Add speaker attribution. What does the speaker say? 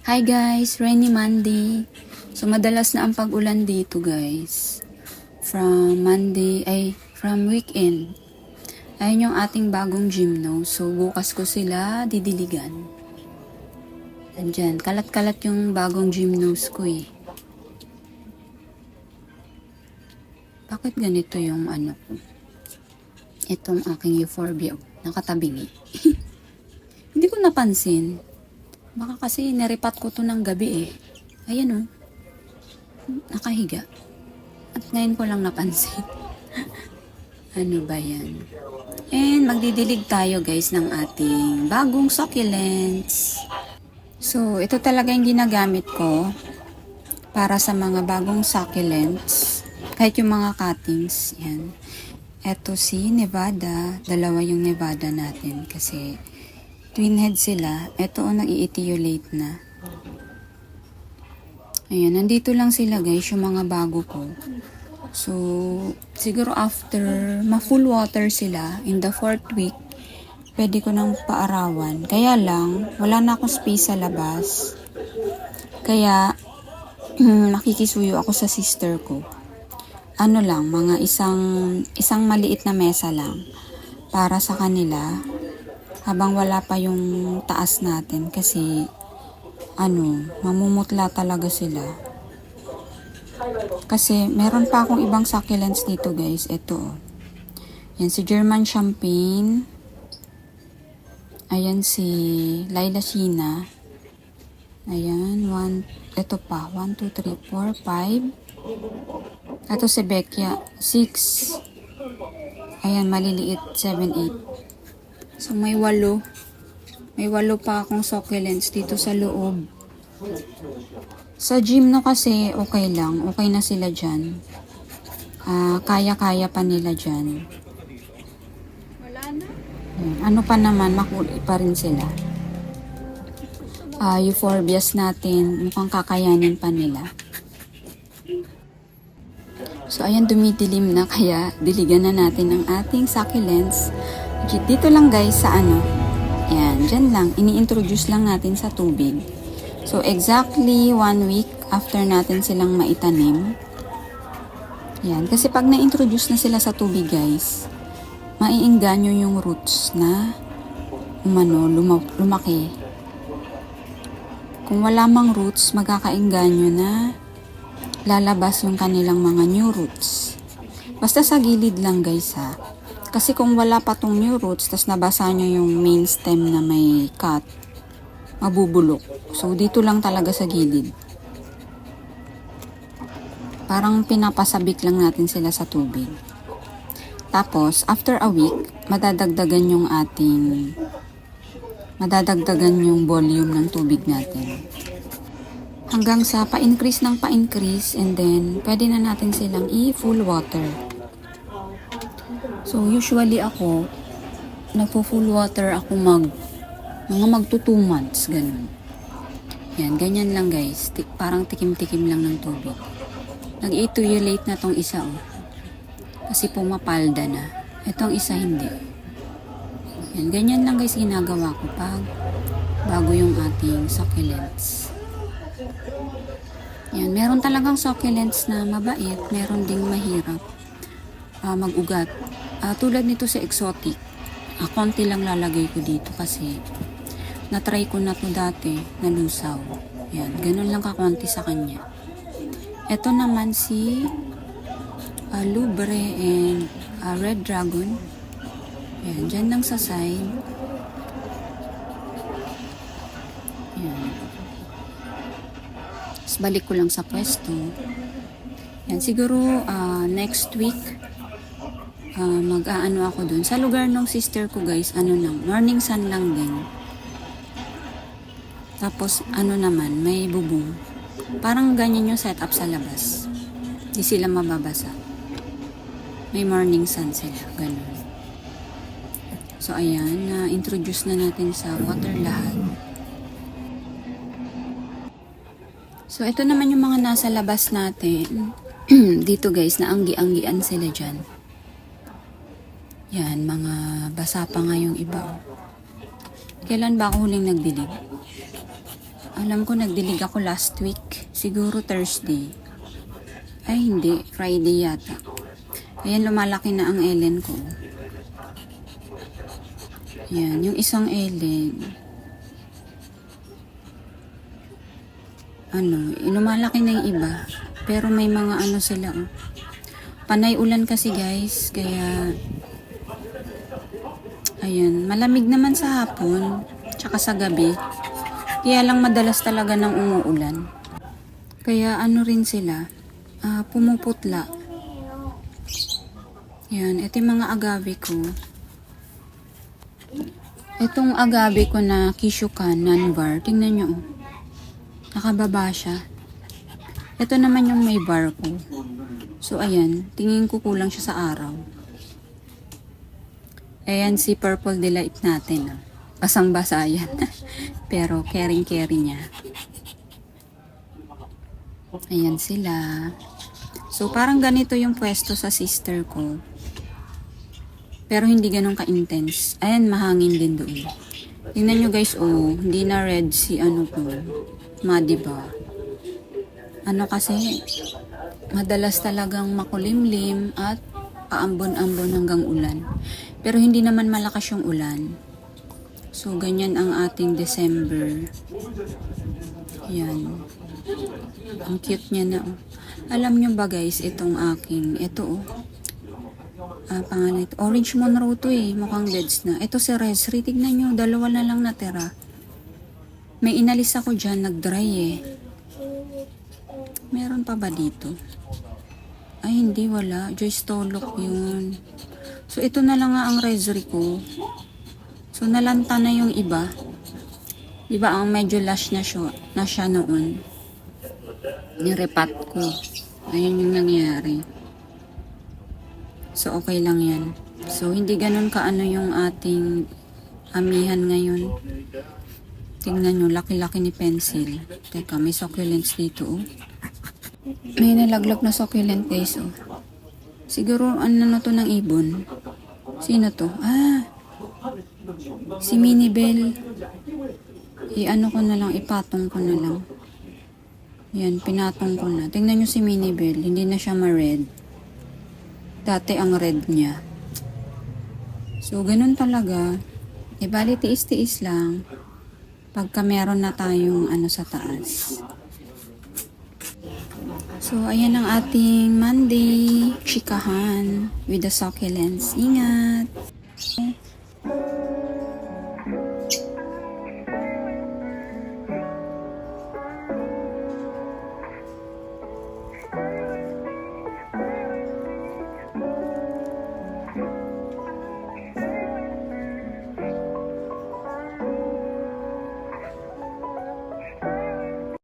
Speaker 1: Hi guys, rainy Monday. So madalas na ang pag-ulan dito guys. From weekend. Ayun yung ating bagong gymno. So bukas ko sila didiligan. Andyan, kalat-kalat yung bagong gymnos ko eh. Bakit ganito yung ano ko? Itong aking euphorbia. Nakatabingi. Hindi ko napansin. Baka kasi naripat ko to ng gabi eh. Ayan oh. Nakahiga. At ngayon ko lang napansin. Ano ba yan? And magdidilig tayo guys ng ating bagong succulents. So ito talaga yung ginagamit ko para sa mga bagong succulents. Kahit yung mga cuttings. Yan. Ito si Nevada. Dalawa yung Nevada natin kasi twin head sila. Ito o nag-i-etiolate na. Ayan, nandito lang sila guys, yung mga bago ko. So, siguro after ma-full water sila, in the 4th week, pwede ko nang paarawan. Kaya lang, wala na akong space sa labas. Kaya, makikisuyo ako sa sister ko. Ano lang, mga isang maliit na mesa lang para sa kanila. Habang wala pa yung taas natin kasi mamumutla talaga sila. Kasi meron pa akong ibang succulents dito guys. Ito. Yan si German Champagne. Ayan si Laila Sheena. Ayan. Ito pa. 1, 2, 3, 4, 5. Ito si Becchia. 6. Ayan. Maliliit. 7, 8. So, may 8. May 8 pa akong succulents dito sa loob. Sa gymno kasi, okay lang. Okay na sila dyan. Kaya-kaya pa nila dyan.
Speaker 2: Wala na.
Speaker 1: Ano pa naman, makulay pa rin sila. Euphorbias natin, mukhang kakayanin pa nila. So, ayan, dumidilim na. Kaya, diligan na natin ang ating succulents. Dito lang guys sa yan, dyan lang, ini-introduce lang natin sa tubig. So, exactly 1 week after natin silang maitanim. Yan, kasi pag na-introduce na sila sa tubig guys, maiinganyo yung roots na lumaki. Kung wala mang roots, magkakainganyo na lalabas yung kanilang mga new roots. Basta sa gilid lang guys ha. Kasi kung wala pa tong new roots, tas nabasa nyo yung main stem na may cut, mabubulok. So, dito lang talaga sa gilid. Parang pinapasabik lang natin sila sa tubig. Tapos, after a week, madadagdagan yung volume ng tubig natin. Hanggang sa pa-increase ng pa-increase, and then, pwede na natin silang i-full water. So, usually ako, nagpo-full water ako mga magto 2 months, ganun. Yan, ganyan lang guys. Parang tikim-tikim lang ng tubig. Nag-etiolate na tong isa, oh. Kasi pumapalda na. Itong isa hindi. Yan, ganyan lang guys ginagawa ko pag bago yung ating succulents. Yan, meron talagang succulents na mabait, meron ding mahirap mag-ugat. Tulad nito sa exotic, konti lang lalagay ko dito kasi na-try ko na to dati, nalusaw. Yan, ganun lang kakonti sa kanya. Ito naman si Lubre and Red Dragon. Yan, dyan lang sa side. Yan. Tapos balik ko lang sa pwesto. Yan, siguro next week mag-aano ako dun. Sa lugar ng sister ko guys, morning sun lang din. Tapos naman, may bubong. Parang ganyan yung setup sa labas. Di sila mababasa. May morning sun sila, ganun. So ayan, na-introduce na natin sa water lahat. So ito naman yung mga nasa labas natin. Dito guys, naanggi-anggian sila dyan. Yan, mga basa pa nga yung iba. Kailan ba ako huling nagdilig? Alam ko nagdilig ako last week. Siguro Thursday. Ay, hindi. Friday yata. Ayan, lumalaki na ang Ellen ko. Ayan, yung isang Ellen. Lumalaki na yung iba. Pero may mga sila. Panay ulan kasi guys. Kaya, ayan, malamig naman sa hapon. Tsaka sa gabi. Kaya lang madalas talaga nang umuulan. Kaya rin sila, pumuputla. Yan, ito yung mga agave ko. Itong agave ko na Kishukan non-bar, tingnan nyo. Nakababa siya. Ito naman yung may bar ko. So ayan, tingin ko kulang siya sa araw. Ayan si Purple Delight natin. Basang-basa yan. Pero caring-caring niya. Ayan sila. So parang ganito yung pwesto sa sister ko. Pero hindi ganun ka-intense. Ayan, mahangin din doon. Tingnan nyo guys, hindi na red si ko. Diba? Kasi, madalas talagang makulimlim at paambon-ambon hanggang ulan. Pero hindi naman malakas yung ulan. So, ganyan ang ating December. Yan. Ang cute niya na. Alam nyo ba guys, itong aking, pangalan ito. Orange Monroe to mukhang deads na. Ito si Resri, tignan nyo, 2 na lang natira. May inalis ako dyan, nag-dry Meron pa ba dito? Ay, hindi, wala. Joyce Tolok yun. So, ito na lang nga ang Resri ko. So, nalanta na yung iba. Diba, ang medyo lush na siya noon. Nirepat ko. Ayun yung nangyari. So, okay lang yan. So, hindi ganun yung ating amihan ngayon. Tingnan nyo, laki-laki ni pencil. Teka, may succulents dito, May nalaglag na succulent, guys, Siguro, na to ng ibon. Sino to? Si Minibel. Ko na lang, ipatong ko na lang. Yan, pinatong ko na. Tingnan nyo si Minibel, hindi na siya ma-red. Dati ang red niya. So, ganun talaga. Bali, tiis-tiis lang. Pagka meron na tayong sa taas. So, ayan ang ating Monday chikahan with the succulents. Ingat!